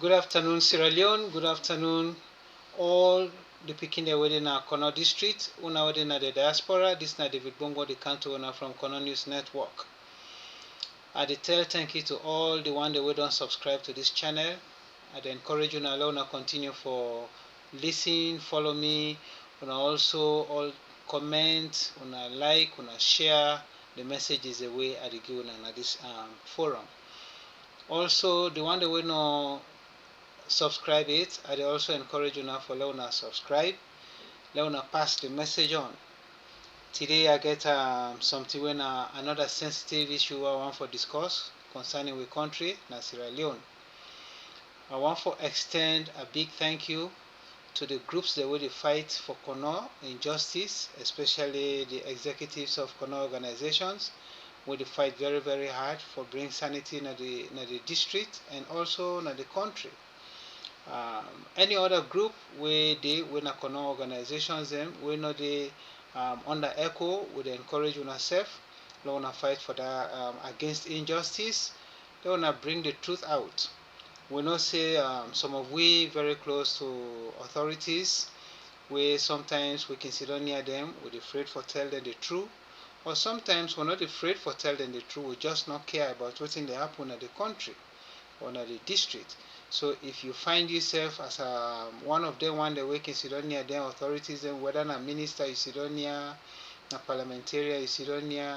Good afternoon, Sierra Leone. Good afternoon, all the Pekin within our Kono district. Una within the diaspora. This is David Bongo, the county owner from Kono News Network. I tell thank you to all the one that we don't subscribe to this channel. I encourage you now to continue for listen, follow me, and also all comment, una like, una share the messages away at the given at this forum. Also, the one that we know subscribe it, I also encourage you now for Leona subscribe, Leona pass the message on. Today I get something when another sensitive issue I want to discuss concerning the country, Sierra Leone. I want to extend a big thank you to the groups that will fight for Kono injustice, especially the executives of Kono organizations, will fight very, very hard for bring sanity in the district and also in the country. Any other group where they when a Kono organizations them we know they under ECHO would encourage yourself, they wanna fight for that against injustice, they wanna bring the truth out. We know say some of we very close to authorities where sometimes we can sit on near them, we're afraid for tell them the truth, or sometimes we're not afraid for tell them the truth, we just not care about what's in the happen at the country or at the district. So if you find yourself as one of them, one day we can sit on near them authorities, then whether a minister you sit on near, a parliamentarian you sit on near,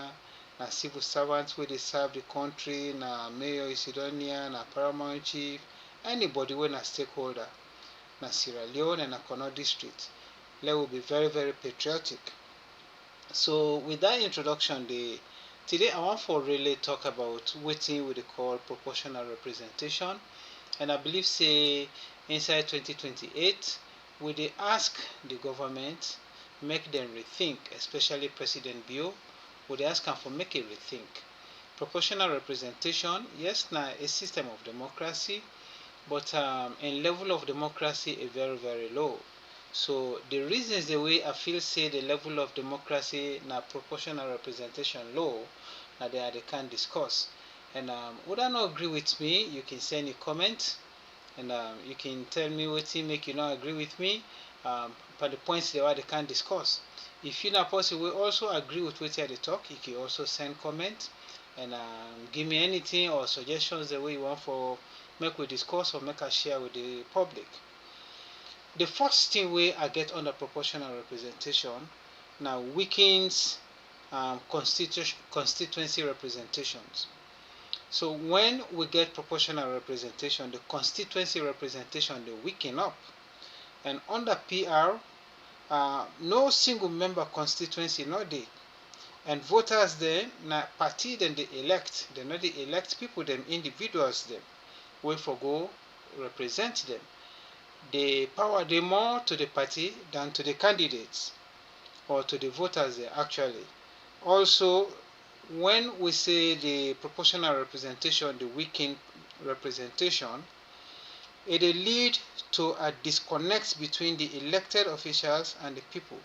a civil servants where they serve the country, na mayor you sit on near, na paramount chief, anybody when a stakeholder, na Sierra Leone and a Kono district, they will be very, very patriotic. So with that introduction, today I want to really talk about what we call proportional representation. And I believe say inside 2028 we they ask the government make them rethink, especially President Bio, would they ask them for make a rethink. Proportional representation, yes, now a system of democracy, but in level of democracy is very, very low. So the reasons the way I feel say the level of democracy now proportional representation low, now they can discuss. And would I not agree with me? You can send a comment, and you can tell me what make you not agree with me. But the points they can discuss. If you not possible, also agree with what they talk. You can also send comment and give me anything or suggestions the way you want for make we discuss or make us share with the public. The first thing way I get under proportional representation now weakens constituency representations. So when we get proportional representation, the constituency representation they weaken up. And under PR, no single member constituency no dey. And voters then na party then they elect. They not they elect people them individuals them. We go represent them. The power they more to the party than to the candidates or to the voters there actually. Also, when we say the proportional representation, the weakened representation, it will lead to a disconnect between the elected officials and the people.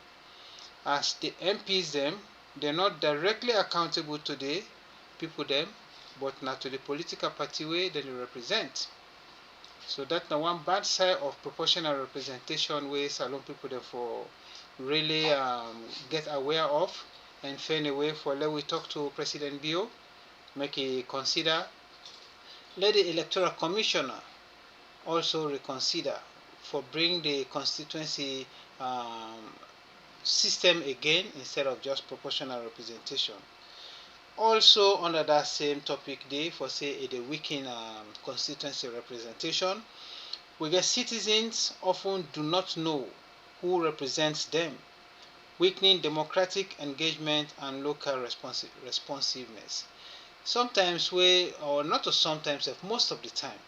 As the MPs them, they're not directly accountable to the people them, but not to the political party way that they represent. So that's the one bad side of proportional representation where salon people therefore really get aware of and find a way for let we talk to President Bio, make a consider. Let the electoral commissioner also reconsider for bring the constituency system again instead of just proportional representation. Also under that same topic day for say the weaken constituency representation, we get citizens often do not know who represents them, weakening democratic engagement and local responsiveness. Sometimes we, or not sometimes, most of the time,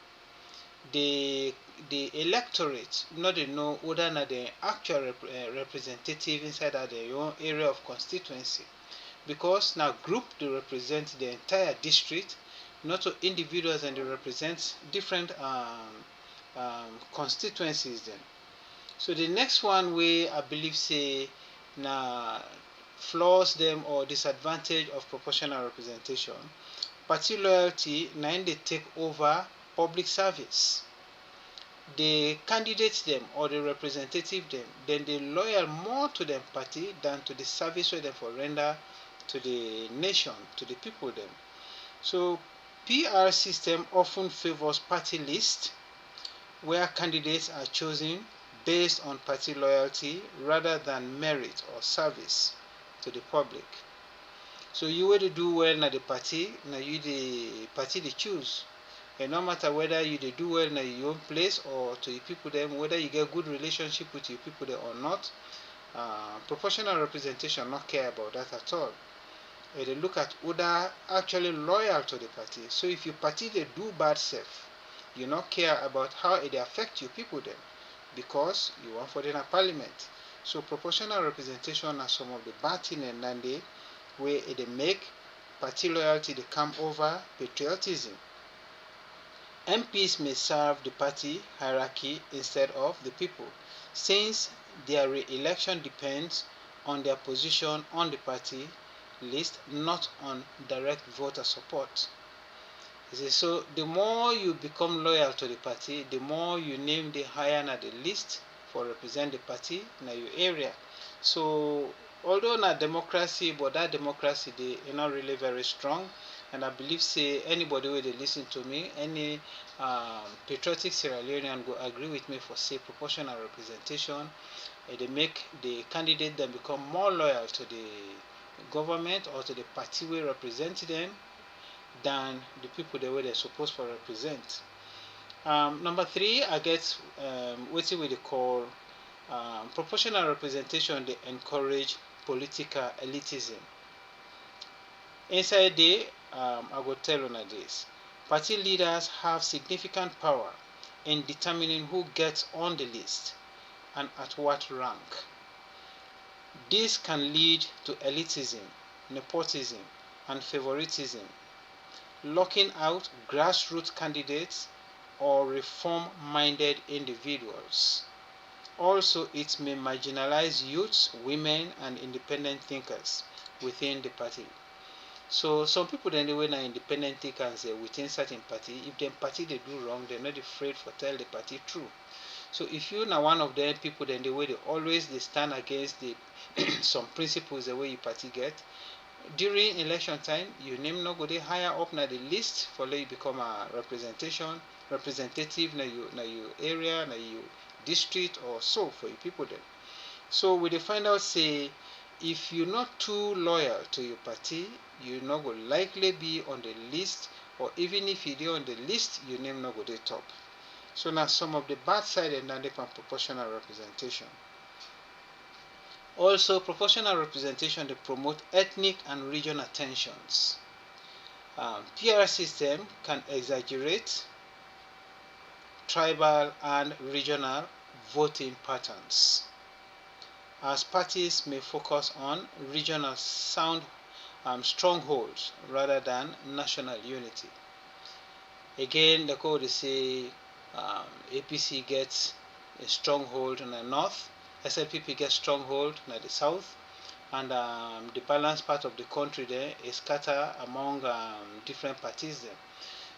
the electorate not they know whether or not the actual representative inside of their own area of constituency, because now group they represent the entire district, not to individuals, and they represent different constituencies then. So the next one way I believe say na flaws them or disadvantage of proportional representation, party loyalty na they take over public service. the candidates them or the representative them, then they loyal more to them party than to the service where they for render to the nation, to the people them. So PR system often favors party list where candidates are chosen based on party loyalty rather than merit or service to the public. So you were to do well na the party, na you the party they choose. And no matter whether you they do well in your own place or to your people them, whether you get good relationship with your people there or not, proportional representation not care about that at all. They look at who are actually loyal to the party. So if your party they do bad stuff, you not care about how it affect your people then, because you want for them a parliament. So proportional representation are some of the bad things and then they where they make party loyalty they come over patriotism. MPs may serve the party hierarchy instead of the people, since their re-election depends on their position on the party list, not on direct voter support. So the more you become loyal to the party, the more you name the higher na the list for represent the party in your area. So although na democracy, but that democracy they not really very strong. And I believe say anybody where they listen to me, any patriotic Sierra Leonean will agree with me for say proportional representation. They make the candidate then become more loyal to the government or to the party we represent them than the people the way they're supposed to represent. Number three, I get what we call proportional representation. They encourage political elitism. Inside the, I will tell you this. Party leaders have significant power in determining who gets on the list and at what rank. This can lead to elitism, nepotism, and favoritism, locking out grassroots candidates or reform-minded individuals. Also, it may marginalize youths, women, and independent thinkers within the party. So some people then they were independent thinkers within certain party. If the party they do wrong, they're not afraid for tell the party true. So if you're not one of them people, then the way they always they stand against the some principles the way your party get. During election time, your name not go they higher up na the list for you become a representative na your area, na your district or so for your people then. So we find out say if you're not too loyal to your party, you're not going to likely be on the list, or even if you're on the list, your name not go to the top. So now some of the bad side and then proportional representation. Also, proportional representation they promote ethnic and regional tensions. PR system can exaggerate tribal and regional voting patterns, as parties may focus on regional strongholds rather than national unity. Again, the code is say APC gets a stronghold in the north, SLPP gets stronghold in the south, and the balanced part of the country there is scattered among different parties there.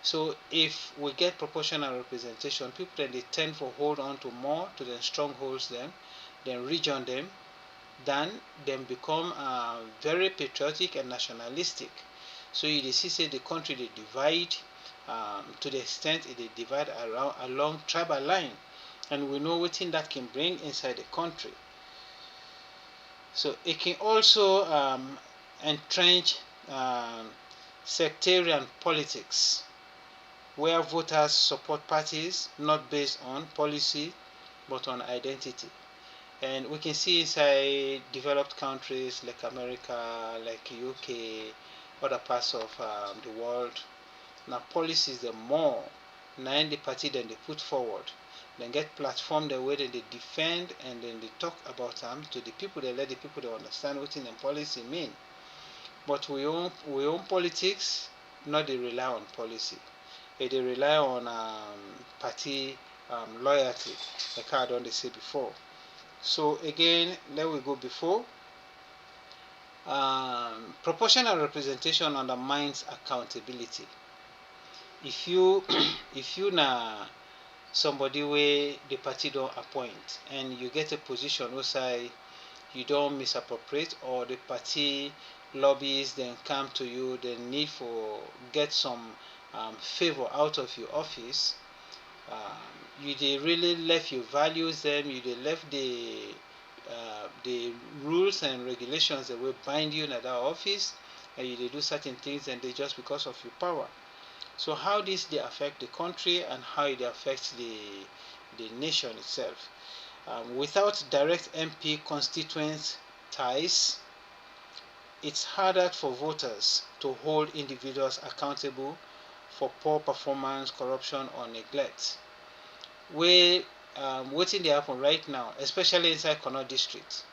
So if we get proportional representation, people then they tend to hold on to more to the strongholds then region them, then become very patriotic and nationalistic. So you see say the country they divide to the extent they divide along tribal line, and we know what thing that can bring inside the country. So it can also entrench sectarian politics, where voters support parties not based on policy but on identity. And we can see inside developed countries like America, like UK, other parts of the world, now policies the more now the party then they put forward, then get platform the way that they defend and then they talk about them to the people, they let the people they understand what in the policy mean. But we own politics, not they rely on policy. They rely on party loyalty, like I don't say before. So again, let we go before. Proportional representation undermines accountability. If you somebody where the party don't appoint, and you get a position where say you don't misappropriate, or the party lobbyists then come to you, they need for get some favor out of your office. You they really left your values them, you they left the rules and regulations that will bind you in that office, and you they do certain things, and they just because of your power. So how this they affect the country, and how it affects the nation itself. Without direct MP constituent ties, it's harder for voters to hold individuals accountable for poor performance, corruption, or neglect. Where wetin dey happen right now, especially inside Connaught district,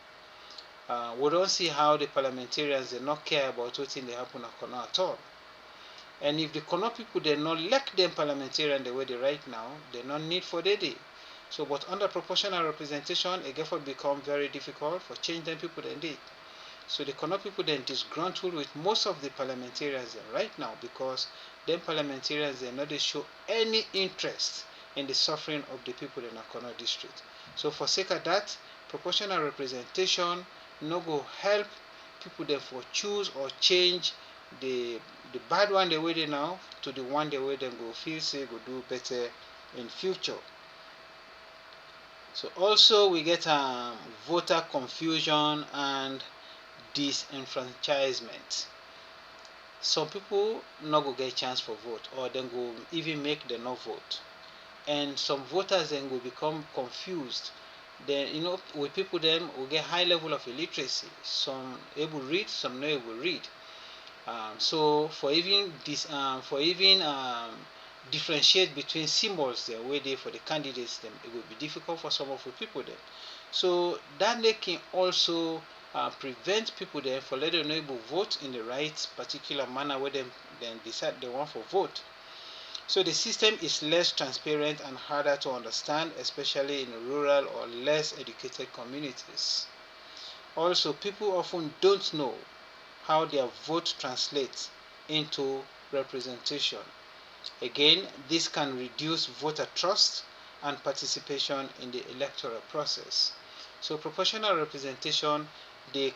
we don't see how the parliamentarians dey not care about wetin dey happen at Connaught at all. And if the Connaught people dey not elect them parliamentarian the way they right now, they not need for the day. So, but under proportional representation, it therefore become very difficult for change them people then did. So the Connaught people then disgruntled with most of the parliamentarians right now, because them parliamentarians they not they show any interest in the suffering of the people in the Connaught district. So for sake of that, proportional representation no go help people therefore choose or change the bad one the way they now to the one the way they go feel say go do better in future. So also we get voter confusion and disenfranchisement. Some people not go get a chance for vote, or then go even make them not vote, and some voters then will become confused. Then with people then will get high level of illiteracy. Some able read, some not able read. So for even this, differentiate between symbols there where they for the candidates them, it will be difficult for some of the people then. So that they can also prevent people there for letting them able vote in the right particular manner where they then decide they want for vote. So the system is less transparent and harder to understand, especially in rural or less educated communities. Also, people often don't know how their vote translates into representation. Again, this can reduce voter trust and participation in the electoral process. So proportional representation, they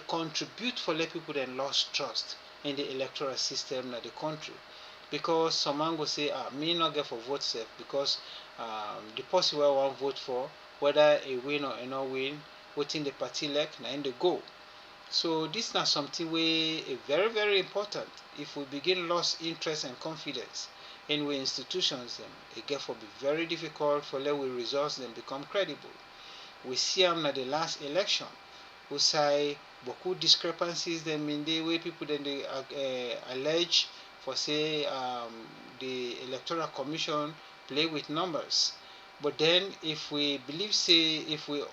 contribute for let people then lost trust in the electoral system in the country. Because someone will say, me not get for vote safe, because the person where I want vote for, whether a win or a no win, waiting the party elect, na in the go. So this is not something we very, very important. If we begin lost interest and confidence in we institutions, then it get for be very difficult for let we results them become credible. We see them at the last election. We say beaucoup discrepancies them in the way people then they allege for say the electoral commission play with numbers. But then if we believe say if we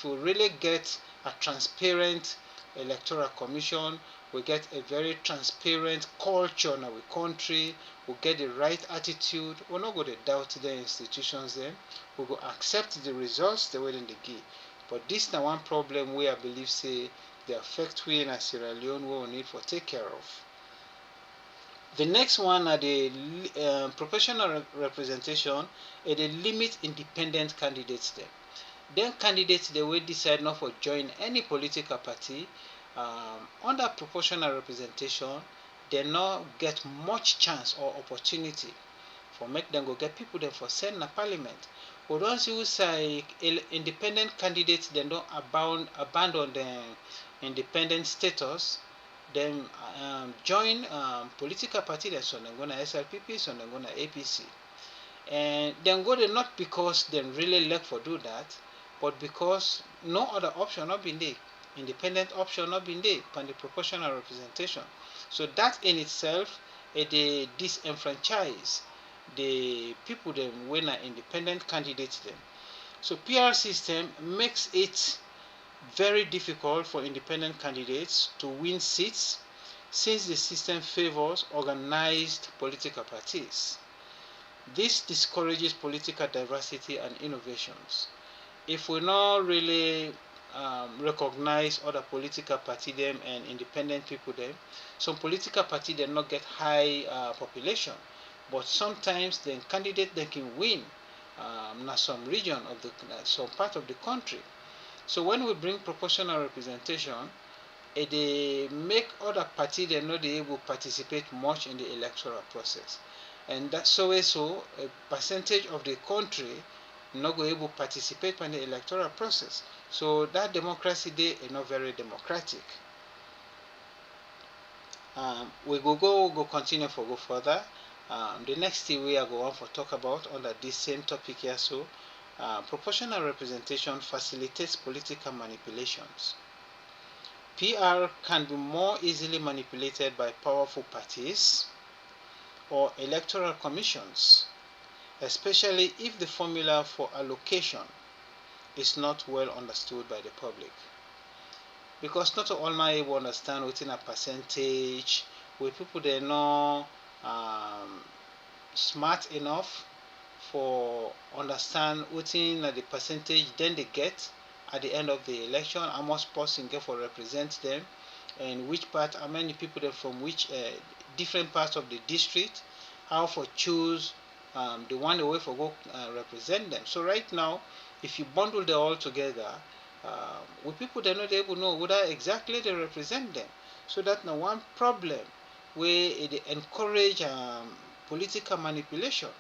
really get a transparent electoral commission, we get a very transparent culture in our country, we get the right attitude, we're not going to doubt the institutions then, we go accept the results the way they give. But this is one problem where I believe say they affect we in Sierra Leone where we need for take care of. The next one are the proportional representation, and they limit independent candidates then. Then candidates they will decide not to join any political party. Under proportional representation, they not get much chance or opportunity for make them go get people them for send na parliament. But once you say independent candidates, they don't abandon the independent status, then join political party. Then so they're gonna SLPP, so they're gonna APC, and then go there not because they really like for do that, but because no other option not been there, independent option not been there on the proportional representation. So that in itself, they disenfranchise the people them when are independent candidates them. So PR system makes it very difficult for independent candidates to win seats, since the system favors organized political parties. This discourages political diversity and innovations. If we not really recognize other political party them and independent people them, some political party they not get high population, but sometimes the candidate they can win na some region of the some part of the country. So when we bring proportional representation, they make other party they not able to participate much in the electoral process, and that's so a percentage of the country not go able to participate in the electoral process. So that democracy they is not very democratic. We go continue for go further. The next thing we are going to talk about under this same topic here, so proportional representation facilitates political manipulations. PR can be more easily manipulated by powerful parties or electoral commissions, especially if the formula for allocation is not well understood by the public. Because not all my able understand within a percentage, where people they know smart enough for understand within the percentage then they get at the end of the election, how much person get for represent them, and which part, how many people they from which different parts of the district, how for choose the one the way for go represent them. So right now, if you bundle them all together, with people they're not able to know whether exactly they represent them. So that's now one problem where they encourage political manipulation.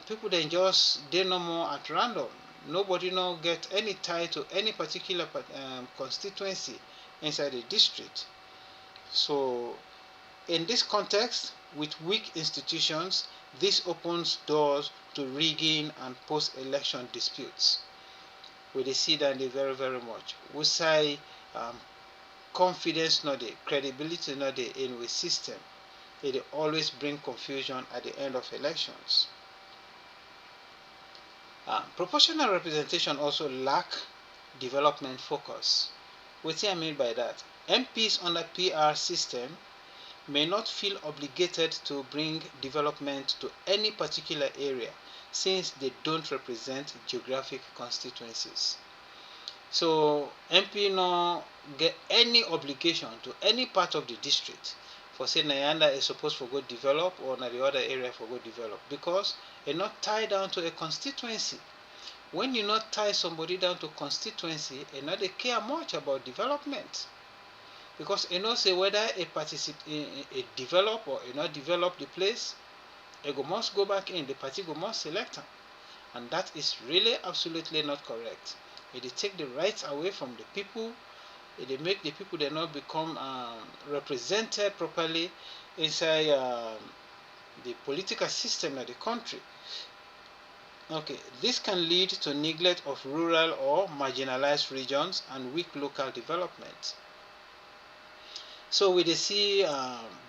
People then just they no more at random. Nobody now get any tie to any particular constituency inside the district. So in this context, with weak institutions, this opens doors to rigging and post-election disputes. We see that very, very much. We say confidence not the credibility not the in with system. It always bring confusion at the end of elections. Proportional representation also lack development focus. What I mean by that? MPs under PR system may not feel obligated to bring development to any particular area since they don't represent geographic constituencies. So MP no get any obligation to any part of the district for say Nayanda is supposed to go develop or na the other area for go develop, because it's not tied down to a constituency. When you not tie somebody down to constituency, and not they care much about development, because you know say whether a develop or a not develop the place, it go must go back in the party go must select them, and that is really absolutely not correct. It take the rights away from the people. It make the people they not become represented properly inside the political system of the country. Okay, this can lead to neglect of rural or marginalized regions and weak local development. So we see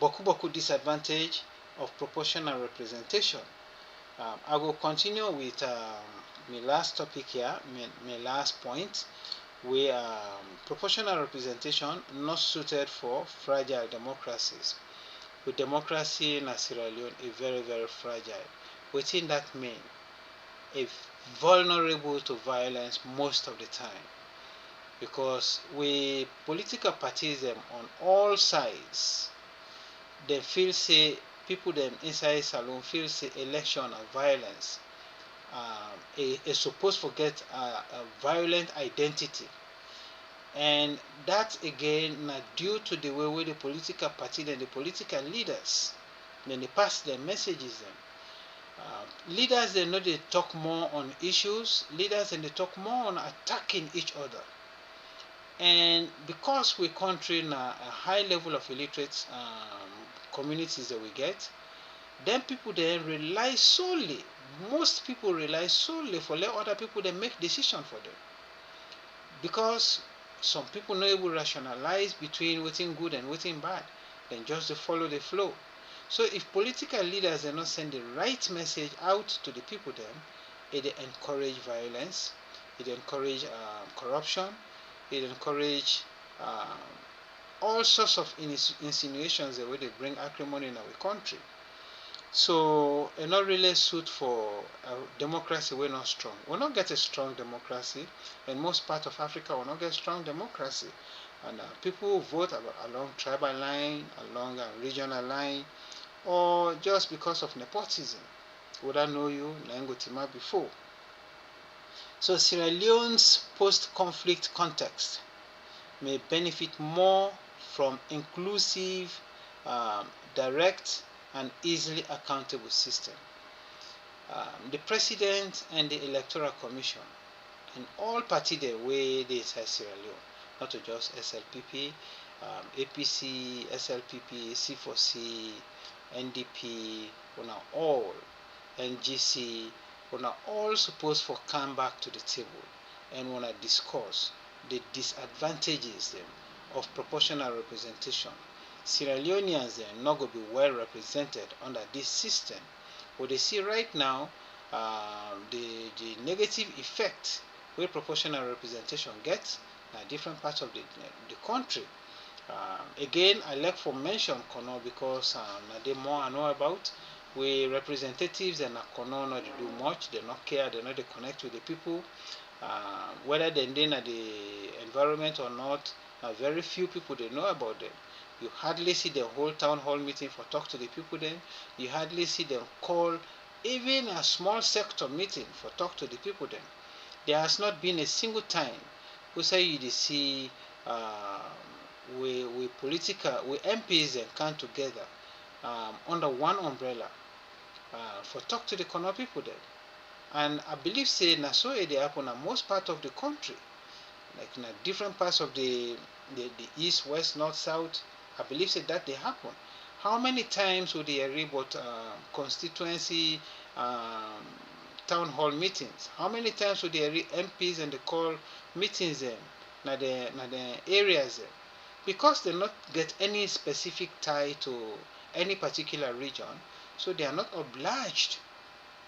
boku disadvantage of proportional representation. I will continue with my last topic here, my last point, where proportional representation not suited for fragile democracies. With democracy in Sierra Leone is very, very fragile. Within that mean, it's vulnerable to violence most of the time, because we political parties them on all sides, they feel say people them inside salon feel say election and violence is supposed to get a violent identity, and that again not due to the way the political party and the political leaders then they pass their messages them. Leaders they know they talk more on issues, leaders and they talk more on attacking each other. And because we country in a high level of illiterate communities that we get, then people then rely solely, most people rely solely for let other people then make decision for them. Because some people not able to rationalize between what's good and what's bad, then just to follow the flow. So if political leaders are not send the right message out to the people then, it encourage violence, it encourage corruption, it encourage all sorts of insinuations that way they bring acrimony in our country. So it not really suit for a democracy we're not strong. We'll not get a strong democracy, and most part of Africa will not get strong democracy. And people vote along tribal line, along a regional line, or just because of nepotism. would I know you, Nangotima before. So Sierra Leone's post-conflict context may benefit more from inclusive, direct, and easily accountable system. The President and the Electoral Commission and all party the way they say Sierra Leone, not to just SLPP, APC, SLPP, C4C, NDP, all NGC, all supposed to come back to the table and discuss the disadvantages of proportional representation. Sierra Leoneans not going to be well represented under this system. What they see right now, the negative effect where proportional representation gets in different parts of the country. Again, I like to mention Kono because the more I know about, we representatives and Kono not do much, they not care, they not connect with the people. Whether they're in the environment or not, very few people they know about them. You hardly see them hold town hall meeting for talk to the people then. You hardly see them call even a small sector meeting for talk to the people then. There has not been a single time we say you see we MPs and come together under one umbrella for talk to the Kono people then. And I believe say na so it happen in most part of the country, like in different parts of the east, west, north, south. I believe say that they happen. How many times would they hear about constituency town hall meetings? How many times would they hear MPs and they call meetings them na the areas them? Because they not get any specific tie to any particular region, so they are not obliged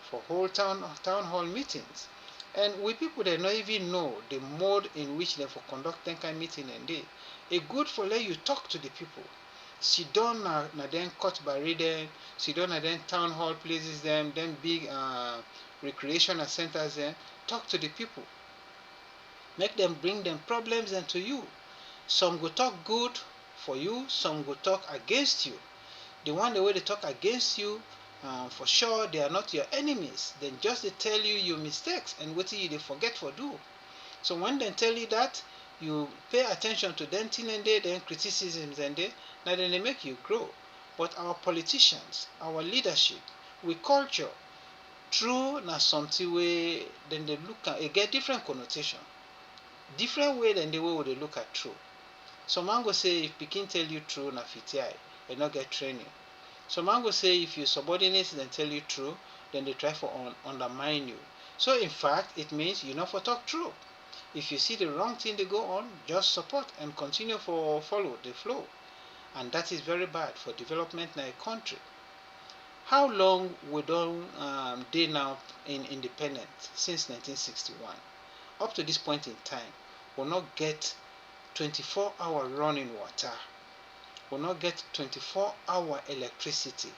for whole town hall meetings. And we people they not even know the mode in which they for conduct that kind of meeting and day. It good for let you talk to the people. Sit down na then cut by them, sit down na then town hall places them big recreational centers them, talk to the people. Make them bring them problems and to you. Some go talk good for you, some go talk against you. The way they talk against you, for sure they are not your enemies. Then just they tell you your mistakes and what you they forget for do. So when they tell you that, you pay attention to them thing and then criticisms and now then they make you grow. But our politicians, our leadership, we culture, true na something way then they look at it get different connotation. Different way than the way they look at true. Some man go say if Pekin tell you true na FTI, they not get training. Some man go say if you subordinate then tell you true, then they try for undermine you. So in fact, it means you not for talk true. If you see the wrong thing they go on, just support and continue for follow the flow. And that is very bad for development in a country. How long we don't they now in independence since 1961? Up to this point in time, we'll not get 24-hour running water. Will not get 24-hour electricity.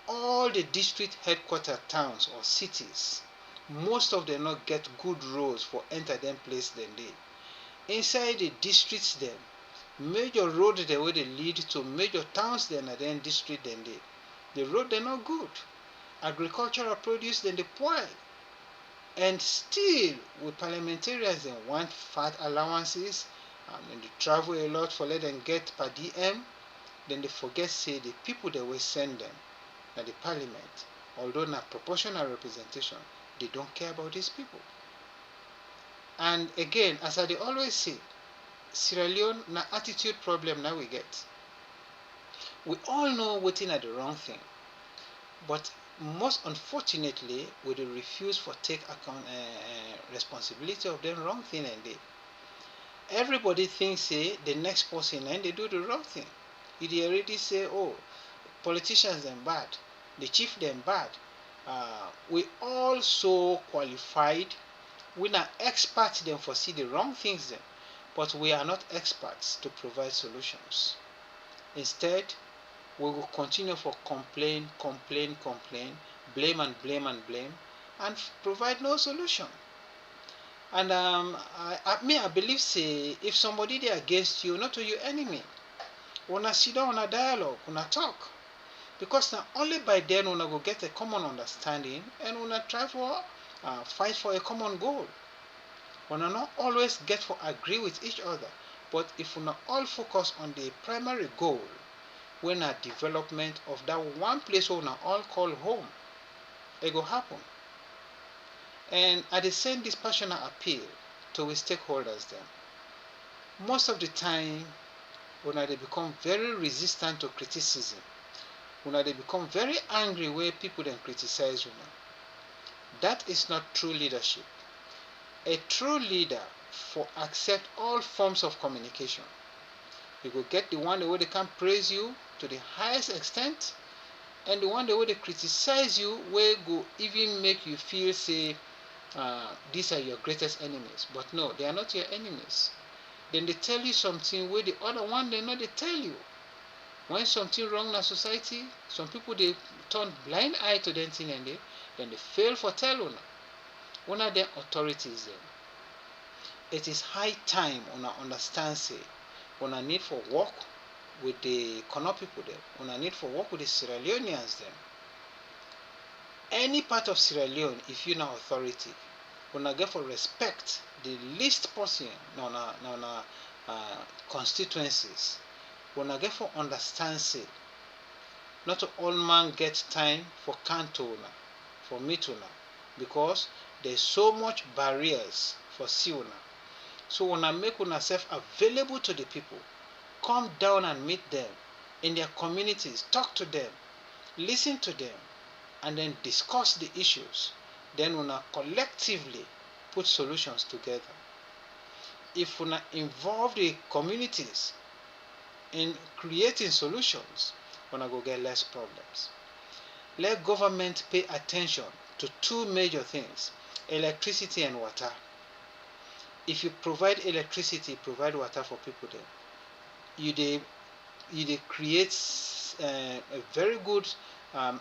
All the district headquarter towns or cities, most of them not get good roads for enter them place than they. Inside the districts them, major road the way they lead to major towns then and then district then they. The road they're not good. Agricultural produce then they poor. And still with parliamentarians they want fat allowances. And they travel a lot for let them get per DM, then they forget say the people that will send them at the parliament, although not proportional representation, they don't care about these people. And again, as I always say, Sierra Leone na attitude problem now we get. We all know waiting at the wrong thing, but most unfortunately, we refuse for take account responsibility of them wrong thing and they. Everybody thinks say the next person and they do the wrong thing. They already say, oh, politicians them bad, the chief them bad. We all so qualified. We not experts them for see the wrong things then, but we are not experts to provide solutions. Instead, we will continue for complain, blame and blame and blame, and provide no solution. And I believe say if somebody they against you, not to your enemy, wanna sit down on a dialogue, wanna talk. because now only by then una go get a common understanding and una try for fight for a common goal. Una not always get for agree with each other, but if una all focus on the primary goal, when a development of that one place wey una all call home, it go happen. And I dey send this passionate appeal to we stakeholders them. Most of the time, una dey become very resistant to criticism. Una dey become very angry when people then criticize una. That is not true leadership. A true leader for accept all forms of communication. You go get the one where they can praise you to the highest extent, and the one where they criticize you where go even make you feel say these are your greatest enemies. But no, they are not your enemies. Then they tell you something where the other one they know they tell you. When something wrong in a society, some people they turn blind eye to them thing and then they fail for tell una. Una them authorities them. It is high time una understand say una need for work with the Kono people them. Una need for work with the Sierra Leoneans them. Any part of Sierra Leone, if you now authority, una get for respect the least person na constituencies. Una get for understand say not all man get time for canto una, for meet una, because there's so much barriers for see una. So una make una self available to the people. Come down and meet them in their communities, talk to them, listen to them, and then discuss the issues. Then una collectively put solutions together. If una involve the communities in creating solutions, una go get less problems. Let government pay attention to two major things: electricity and water. If you provide electricity, provide water for people then, you create a very good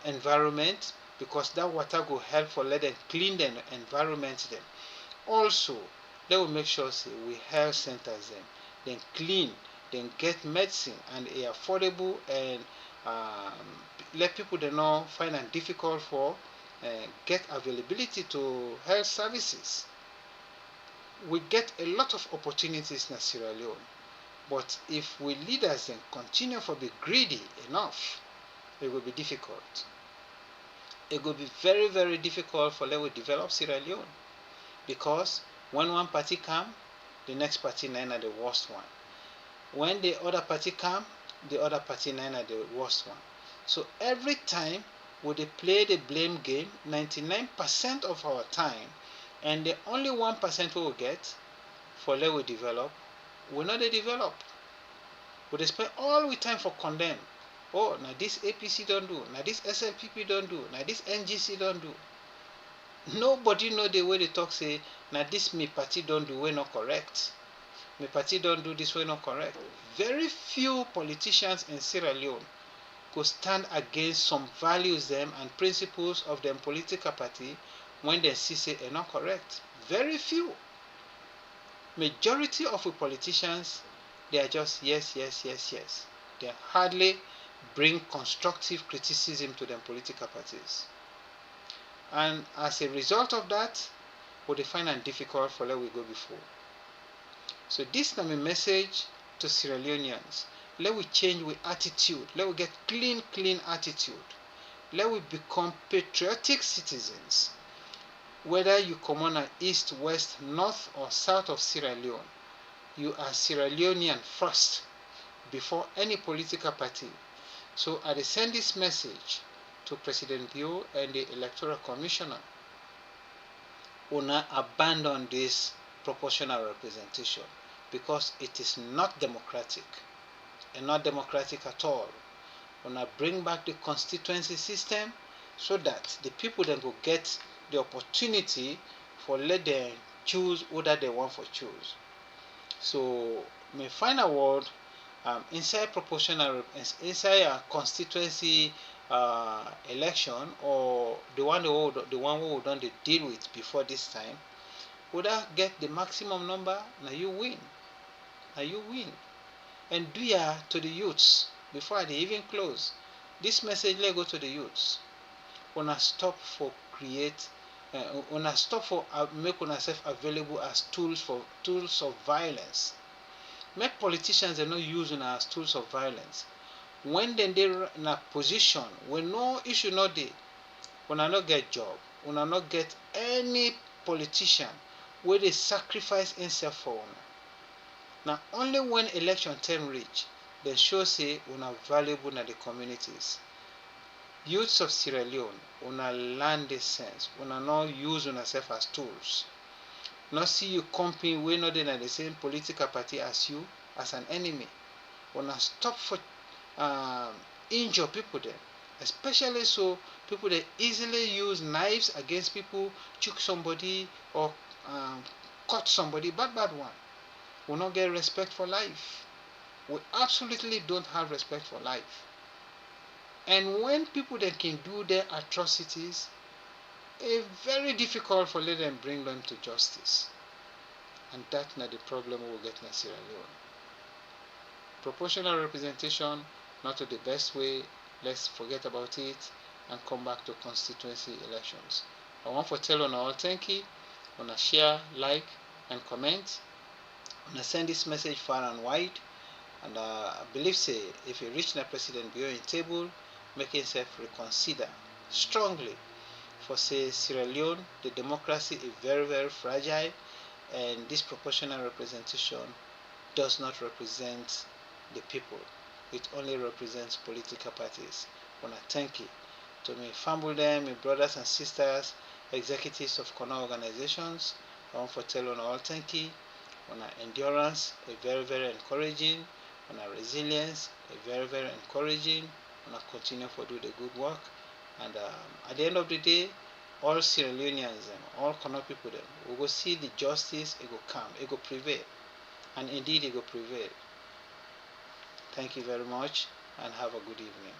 environment, because that water will help for let them clean the environment then. Also, they will make sure say we health centers then clean, then get medicine and affordable, and let people they not find it difficult for get availability to health services. We get a lot of opportunities in Sierra Leone, but if we leaders then continue to be greedy enough, it will be difficult. It will be very, very difficult for them to develop Sierra Leone, because when one party come, the next party nine are the worst one. When the other party come, the other party nine are the worst one. So every time we play the blame game 99% of our time, and the only 1% we will get for let we develop, we not they develop. We spend all we time for condemn. Oh, now this APC don't do, now this SLPP don't do, now this NGC don't do. Nobody know the way they talk say, now this me party don't do, we not correct. Me party don't do this way not correct. Very few politicians in Sierra Leone could stand against some values them and principles of them political party when they see say are not correct. Very few. Majority of the politicians, they are just yes, yes, yes, yes. They hardly bring constructive criticism to them political parties. And as a result of that, we find it difficult for let we go before. So this is my message to Sierra Leoneans. Let we change with attitude. Let we get clean attitude. Let we become patriotic citizens. Whether you come on east, west, north, or south of Sierra Leone, you are Sierra Leonean first before any political party. So I send this message to President Bio and the Electoral Commissioner. Una abandon this proportional representation, because it is not democratic, and not democratic at all. Una bring back the constituency system, so that the people then will get the opportunity for let them choose whether they want for choose. So my final word, inside proportional, inside a constituency election, or the one we done the deal with before this time, would I get the maximum number? Now you win. Now you win. And do ya to the youths before they even close. This message let go to the youths. Una stop for create una stop for make una self available as tools of violence. Make politicians they not use una as tools of violence. When they in a position when no issue not dey, una not get job, una not get any politician where they sacrifice himself for una. Now only when election term reach, they show say una valuable na the communities. Youths of Sierra Leone, una learn this sense. Una not use una self as tools. Not see you company wey not in the same political party as you as an enemy. Una stop for injure people then. Especially so people that easily use knives against people, choke somebody or cut somebody, bad one. We not get respect for life. We absolutely don't have respect for life. And when people that can do their atrocities, it's very difficult for them bring them to justice. And that's not the problem we will get in Sierra Leone. Proportional representation, not the best way. Let's forget about it and come back to constituency elections. I want to tell on all thank you. Wanna share, like, and comment. Wanna send this message far and wide. And I believe say if you reach the president beyond a table, make himself reconsider strongly for say Sierra Leone, the democracy is very fragile, and this proportional representation does not represent the people. It only represents political parties. I want to thank you to my family, them, my brothers and sisters, executives of corner organizations. I want to tell you all thank you. On our endurance, a very encouraging. On our resilience, a very encouraging. On our continue to do the good work. And at the end of the day, all Sierra Leoneans, all corner people, them, we go see the justice. It will come. It will prevail. And indeed, it will prevail. Thank you very much and have a good evening.